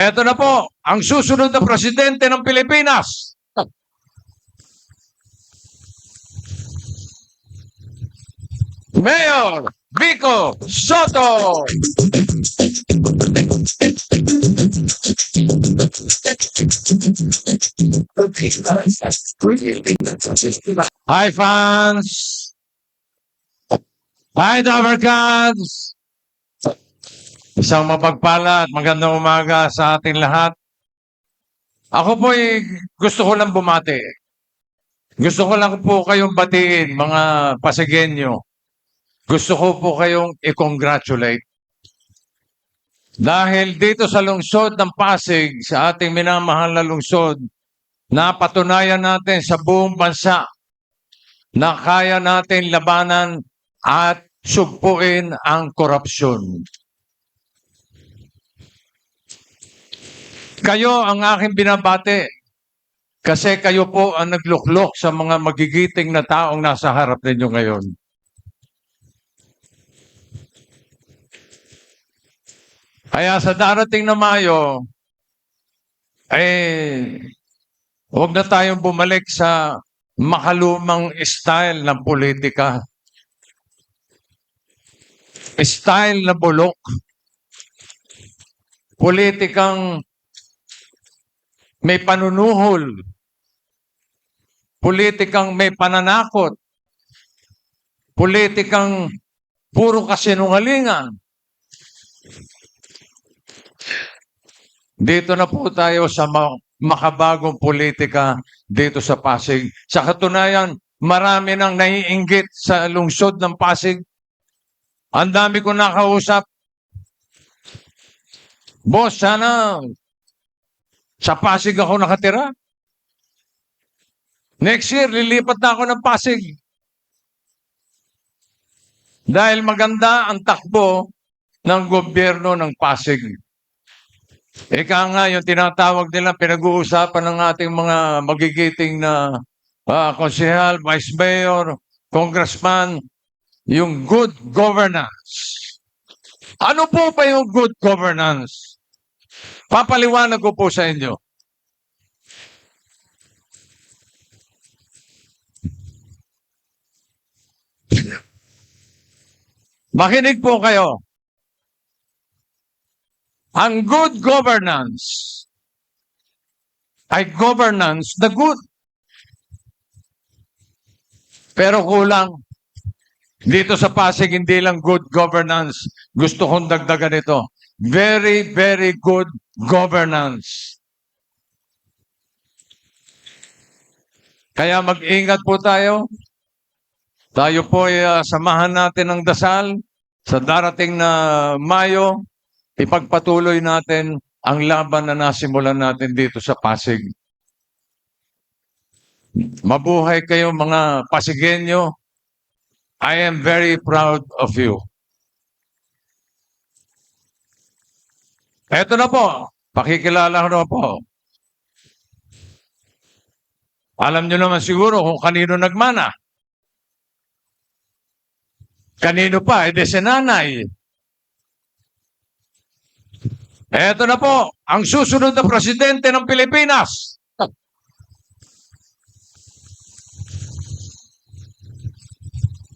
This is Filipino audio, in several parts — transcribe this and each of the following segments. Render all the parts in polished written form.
Ito na po, ang susunod na presidente ng Pilipinas. Mayor Vico Soto. Hi fans. Hi Dabarkads. Isang mapagpala at magandang umaga sa ating lahat. Ako po gusto ko lang bumati. Gusto ko lang po kayong batiin, mga Pasigueño. Gusto ko po kayong i-congratulate. Dahil dito sa lungsod ng Pasig, sa ating minamahal na lungsod, napatunayan natin sa buong bansa na kaya natin labanan at sugpuin ang korupsyon. Kayo ang aking binabati kasi kayo po ang nagluklok sa mga magigiting na taong nasa harap ninyo ngayon. Kaya sa darating na Mayo, huwag na tayong bumalik sa makalumang style ng politika. Style na bulok. Politikang may panunuhol. Politikang may pananakot. Politikang puro kasinungalingan. Dito na po tayo sa makabagong politika dito sa Pasig. Sa katunayan, marami nang naiinggit sa lungsod ng Pasig. Ang dami ko nakausap. Boss, sana sa Pasig ako nakatira. Next year, lilipat na ako ng Pasig. Dahil maganda ang takbo ng gobyerno ng Pasig. Ika nga yung tinatawag nila, pinag-uusapan ng ating mga magigiting na konsehal, vice mayor, congressman, yung good governance. Ano po ba yung good governance? Papaliwanag ko po sa inyo. Makinig po kayo. Ang good governance ay governance the good. Pero kulang. Dito sa Pasig, hindi lang good governance. Gusto kong dagdagan ito. Very, very good governance. Kaya mag-ingat po tayo. Tayo po ay samahan natin ng dasal sa darating na Mayo. Ipagpatuloy natin ang laban na nasimulan natin dito sa Pasig. Mabuhay kayo mga Pasigueño. I am very proud of you. Eto na po. Pakikilala ko na po. Alam nyo naman siguro kung kanino nagmana. Kanino pa? Edi si nanay. Eto na po, ang susunod na presidente ng Pilipinas.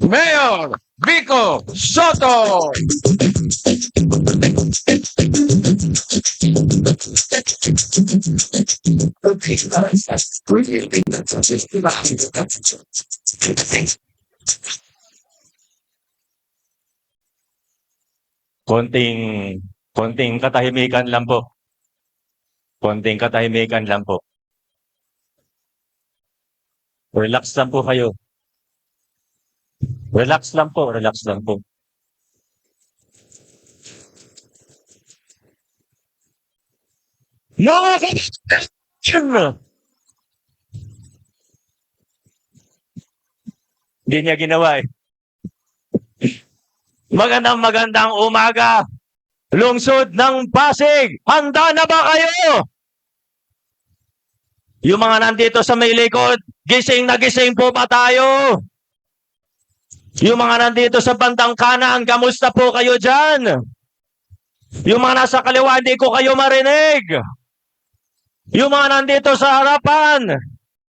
Mayor Vico Soto. Konting katahimikan lang po. Konting katahimikan lang po. Relax lang po kayo. Relax lang po, relax lang po. Hindi niya ginawa eh. Magandang umaga. Lungsod ng Pasig, handa na ba kayo? Yung mga nandito sa may likod, gising na gising po ba tayo? Yung mga nandito sa bandang kanan, kamusta po kayo dyan? Yung mga nasa kaliwa, hindi ko kayo marinig. Yung mga nandito sa harapan,